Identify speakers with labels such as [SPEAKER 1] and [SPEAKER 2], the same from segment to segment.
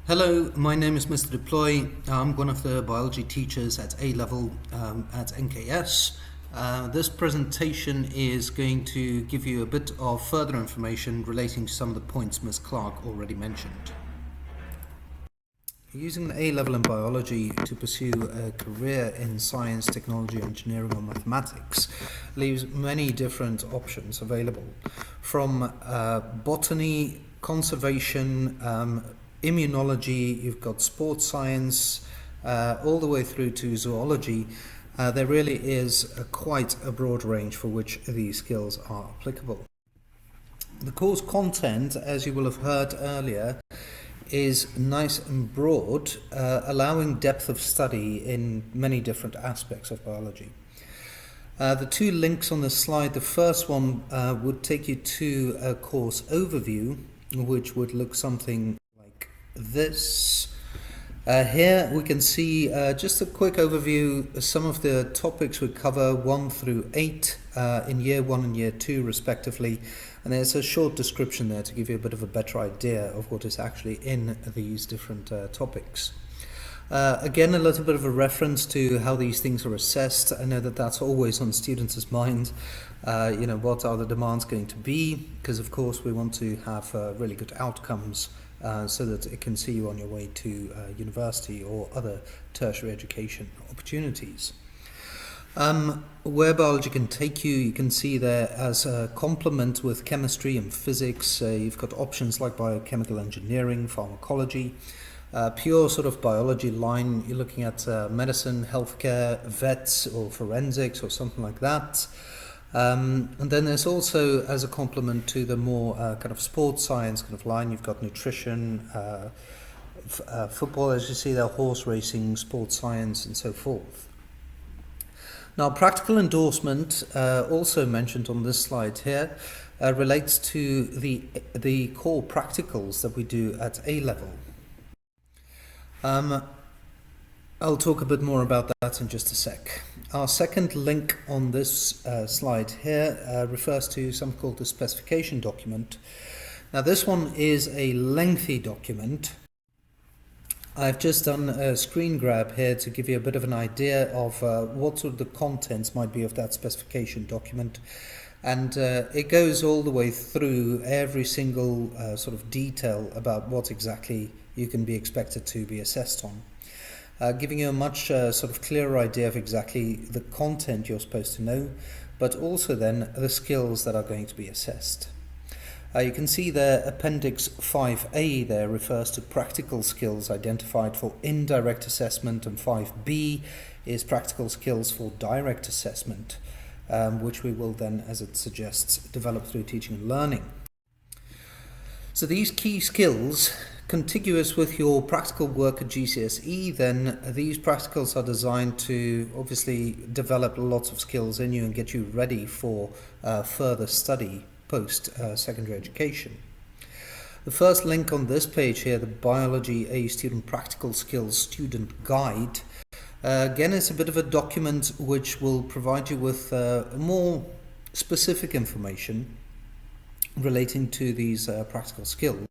[SPEAKER 1] Hello, my name is Mr. Deploy. I'm one of the biology teachers at A level at NKS. This presentation is going to give you a bit of further information relating to some of the points Ms. Clark already mentioned. Using an A level in biology to pursue a career in science, technology, engineering, or mathematics leaves many different options available, from botany, conservation, immunology, you've got sports science, all the way through to zoology. There really is quite a broad range for which these skills are applicable. The course content, as you will have heard earlier, is nice and broad, allowing depth of study in many different aspects of biology. The two links on the slide, the first one would take you to a course overview, which would look something like this. Here we can see just a quick overview of some of the topics we cover 1 through 8 in year 1 and year 2 respectively, and there's a short description there to give you a bit of a better idea of what is actually in these different topics. Again, a little bit of a reference to how these things are assessed. I know that that's always on students' mind. What are the demands going to be? Because of course we want to have really good outcomes so that it can see you on your way to university or other tertiary education opportunities. Where biology can take you, you can see there as a complement with chemistry and physics. You've got options like biochemical engineering, pharmacology, pure sort of biology line. You're looking at medicine, healthcare, vets or forensics or something like that. And then there's also, as a complement to the more kind of sports science kind of line, you've got nutrition, football, as you see there, horse racing, sports science and so forth. Now, practical endorsement, also mentioned on this slide here, relates to the core practicals that we do at A level. I'll talk a bit more about that in just a sec. Our second link on this slide here refers to something called the specification document. Now, this one is a lengthy document. I've just done a screen grab here to give you a bit of an idea of what sort of the contents might be of that specification document. And it goes all the way through every single sort of detail about what exactly you can be expected to be assessed on. Giving you a much sort of clearer idea of exactly the content you're supposed to know, but also then the skills that are going to be assessed. You can see there Appendix 5A there refers to practical skills identified for indirect assessment, and 5B is practical skills for direct assessment, which we will then, as it suggests, develop through teaching and learning. So these key skills, contiguous with your practical work at GCSE, then these practicals are designed to obviously develop lots of skills in you and get you ready for further study post-secondary education. The first link on this page here, the Biology A Student Practical Skills Student Guide, again, it's a bit of a document which will provide you with more specific information relating to these practical skills.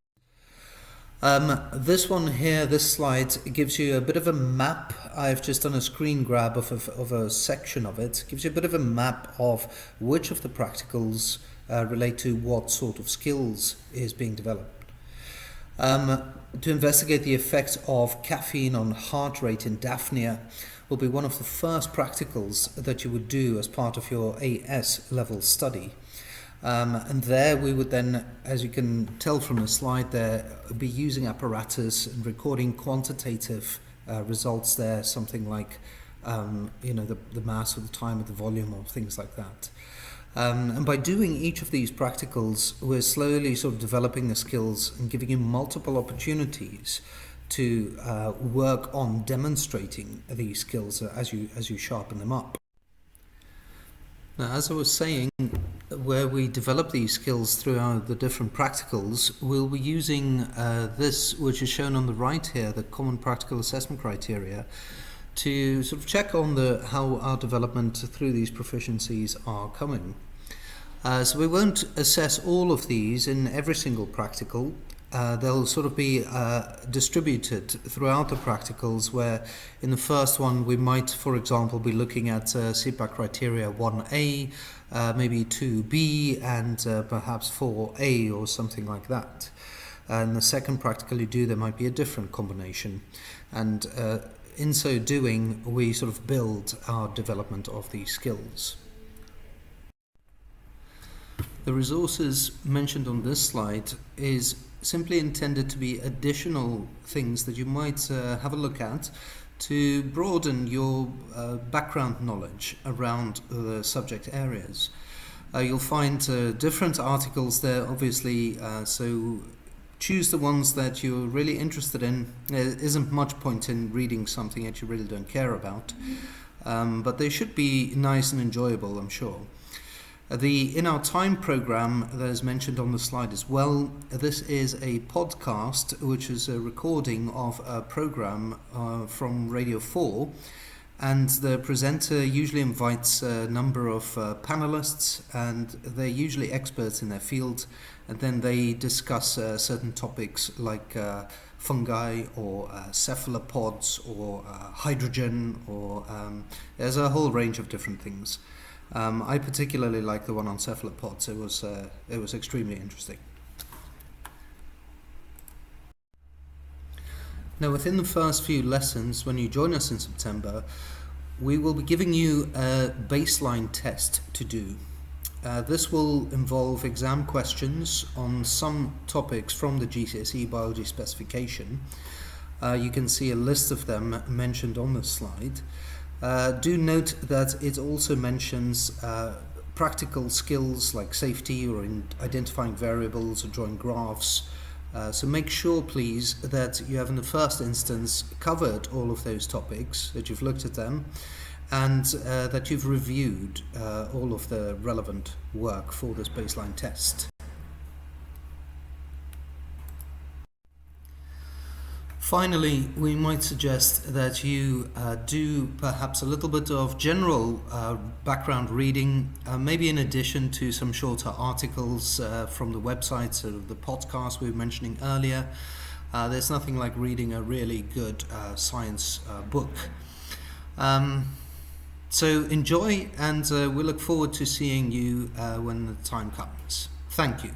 [SPEAKER 1] This one here, this slide, gives you a bit of a map. I've just done a screen grab of a section of it. It gives you a bit of a map of which of the practicals relate to what sort of skills is being developed. To investigate the effect of caffeine on heart rate in Daphnia will be one of the first practicals that you would do as part of your AS level study. And there we would then, as you can tell from the slide there, be using apparatus and recording quantitative results there, something like the mass or the time or the volume or things like that. And by doing each of these practicals, we're slowly sort of developing the skills and giving you multiple opportunities to work on demonstrating these skills as you sharpen them up. Now, as I was saying, where we develop these skills throughout the different practicals, we'll be using this, which is shown on the right here, the Common Practical Assessment Criteria, to sort of check on how our development through these proficiencies are coming. So we won't assess all of these in every single practical, they'll sort of be distributed throughout the practicals, where in the first one we might, for example, be looking at CPAC criteria 1A, maybe 2B, and perhaps 4A or something like that. And the second practical you do, there might be a different combination. And in so doing, we sort of build our development of these skills. The resources mentioned on this slide is simply intended to be additional things that you might have a look at to broaden your background knowledge around the subject areas. You'll find different articles there, obviously, so choose the ones that you're really interested in. There isn't much point in reading something that you really don't care about, but they should be nice and enjoyable, I'm sure. The In Our Time program that is mentioned on the slide as well, this is a podcast which is a recording of a program from Radio 4, and the presenter usually invites a number of panelists, and they're usually experts in their field, and then they discuss certain topics like fungi or cephalopods or hydrogen, or there's a whole range of different things. I particularly like the one on cephalopods. It was extremely interesting. Now, within the first few lessons, when you join us in September, we will be giving you a baseline test to do. This will involve exam questions on some topics from the GCSE biology specification. You can see a list of them mentioned on this slide. Do note that it also mentions practical skills like safety or in identifying variables or drawing graphs. So make sure, please, that you have in the first instance covered all of those topics, that you've looked at them, and that you've reviewed all of the relevant work for this baseline test. Finally, we might suggest that you do perhaps a little bit of general background reading, maybe in addition to some shorter articles from the websites of the podcast we were mentioning earlier. There's nothing like reading a really good science book. So enjoy, and we look forward to seeing you when the time comes. Thank you.